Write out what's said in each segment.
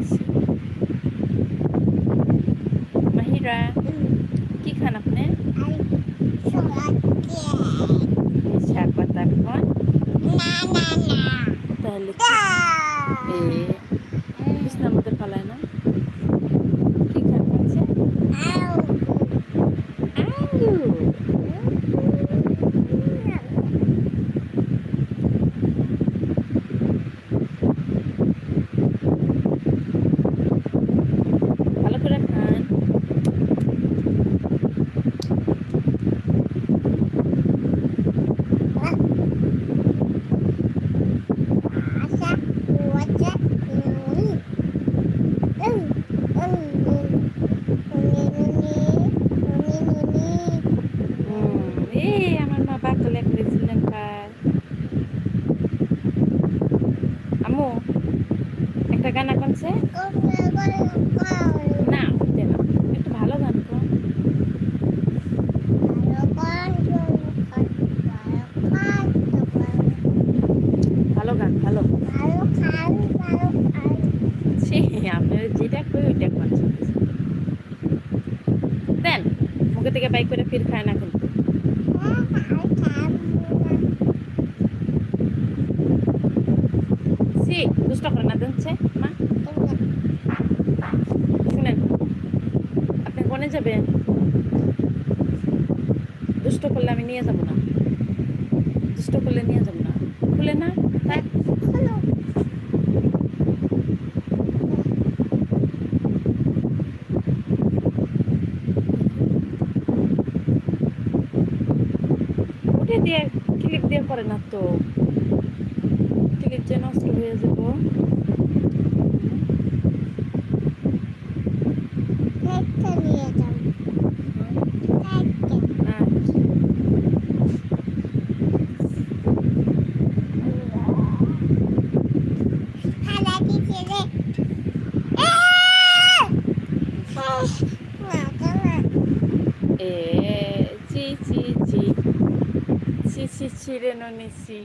দিছি। মাহিরা কি খান আপনি? শাক পাতা খান? তাহলে কি বিছনার মধ্যে ফালায় না? কি খান খাচ্ছে? আলু। ভালো করে খান। আমার মা বাকলে করেছিলেন খায়। আম্মু একটা গান আঁকছে না, একটু ভালো গান কর। ভালো গান, ভালো। আপনার যেটা কই ওইটা করছেন দেন, মুখে থেকে বাইক করে ফির খায় না কিন্তু। সি দুষ্ট করে না দিচ্ছে মা। শুনেন, আপনি কোনে যাবেন? দুষ্ট করলে আমি নিয়ে যাব না, দুষ্ট করলে নিয়ে যাব না। খুলে না তাই উঠে দিয়ে ক্লিপ দিয়ে করে না তো, ক্লিপ যে নষ্ট হয়ে যাব। ছিঁড়ে নিছি।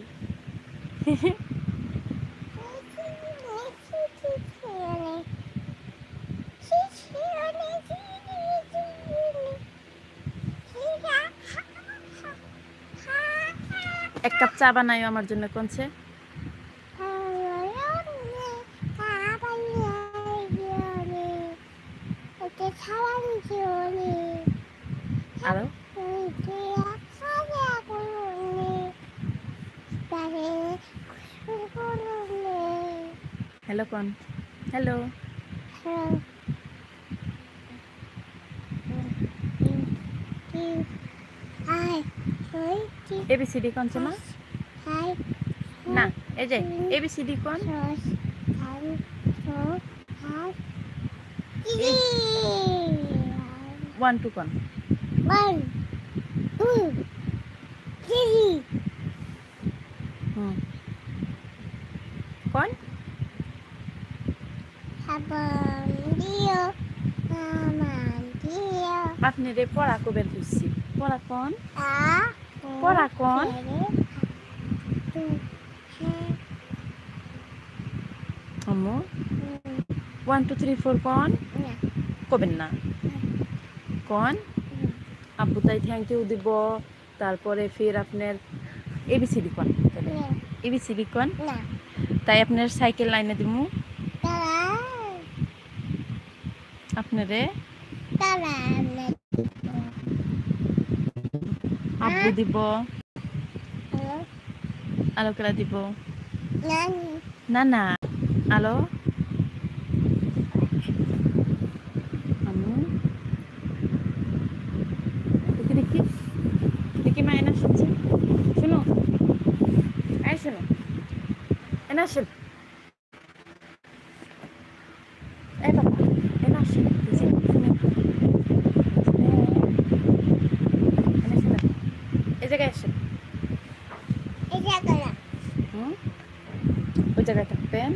এক কাপ চা বানাই আমার জন্য কোনছে। আরো হ্যালো কোন হ্যালো এবিসিডি কোনছে মা? না এই যে এবিসিডি কোন? 1 2 কোন? 1 2 3 কোন? আপনি রে পড়া কবের খুঁজছি। পড়া কোন? পড়া কোন? আম্মু 1 2 3 4 কোন? কবেন না কোন? আব্বু তাই থ্যাংক ইউ দিব, তারপরে ফির আপনার এবিসিডি কোন? এবিসিডি কোন? তাই আপনার সাইকেল লাইনে দিব আপনারে, আব্বু দিব, আলো করে দিব না না আলো দেখি দেখি মা এনা শুনছে। শুনো এই শুনো এনা শুন, এই বাবা এনা শুন এই জায়গায় আসেন, ওই জায়গায় থাকবেন।